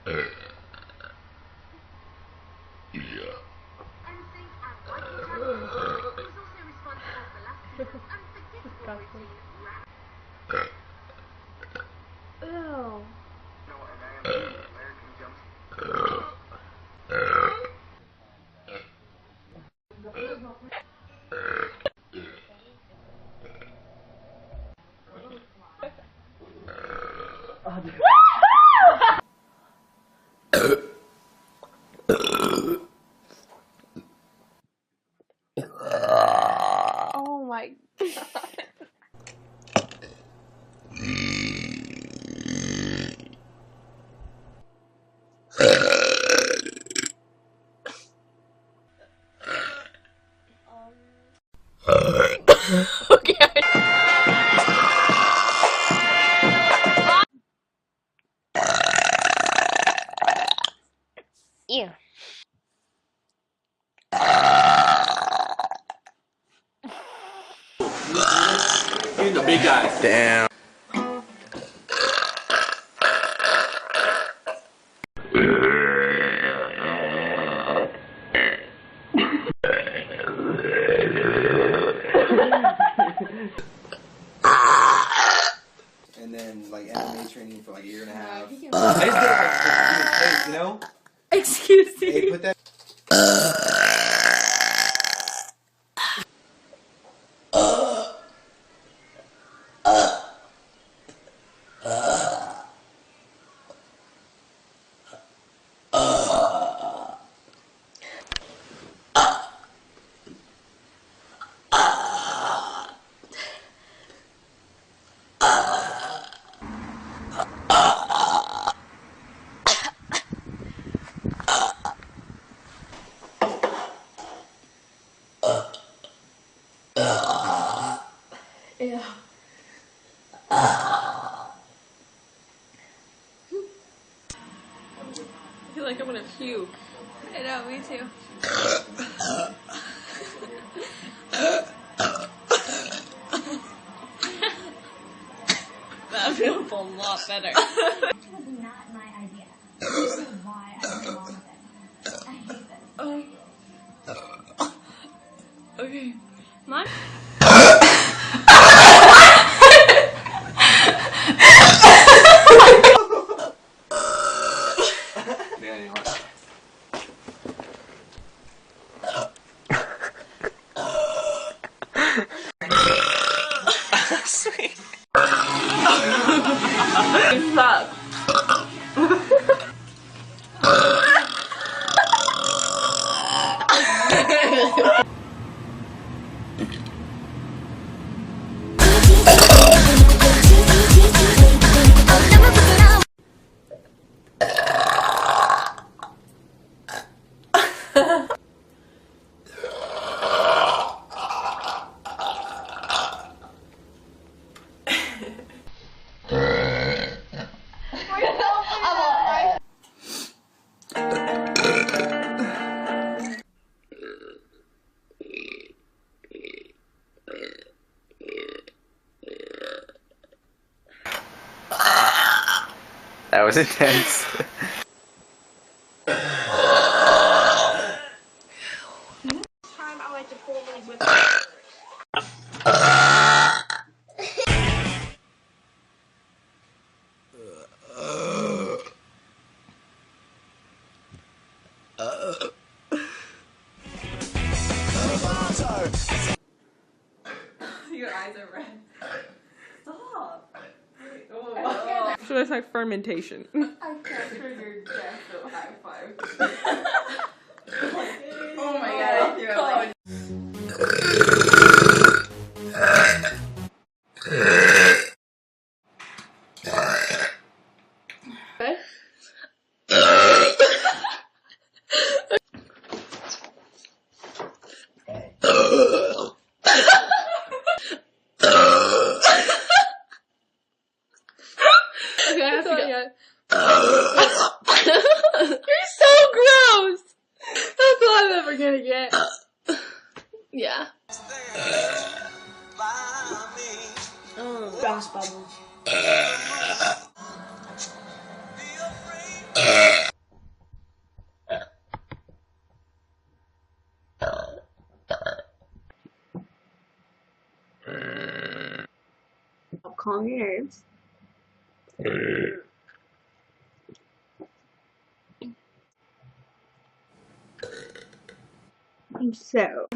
Oh my god. Okay. Ew. He's the big guy. Damn. And then like MMA training for like a year and a half. I just did it like for face, you know? Excuse me. Hey, put that. Ew. I feel like I'm gonna puke. I know, me too. That feels a lot better. It was not my idea. I don't know why I went along with it. I hate this. Okay. Mine? Sweet. It sucks. That was intense. Time I like to formally whip Your eyes are red. Stop. Oh. So it's like fermentation. I captured your death, so high five. Oh my god, you're like... Okay, I have to go. You're so gross! That's all I'm ever gonna get. Yeah. bounce bubbles. calm your nerves. So.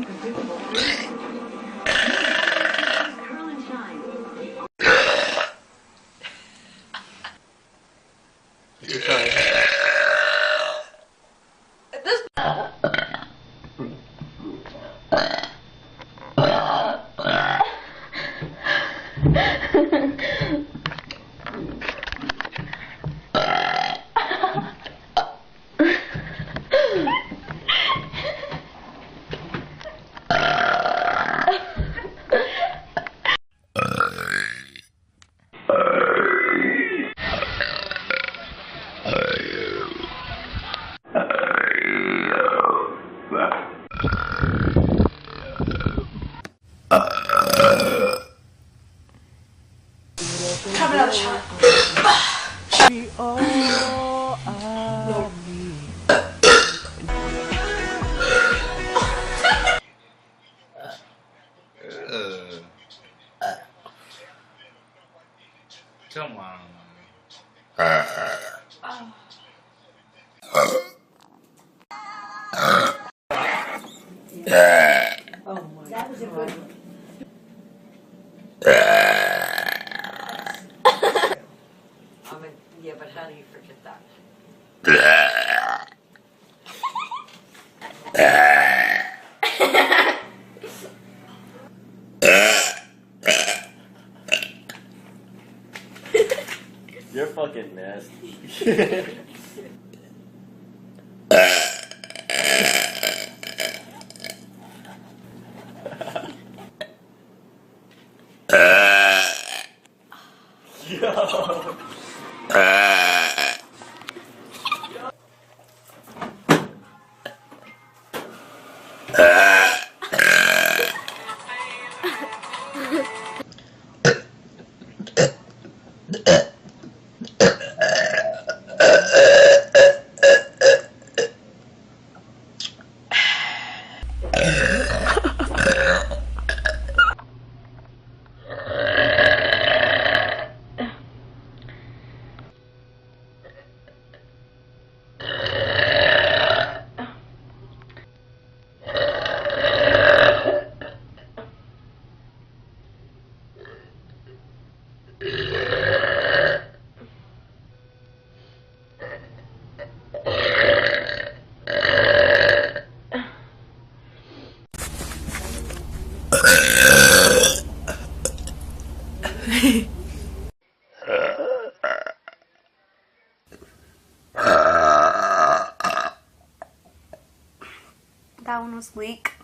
Have another shot. Come on. That was a good one. Yeah, but how do you forget that? You're fucking nasty. That one was weak.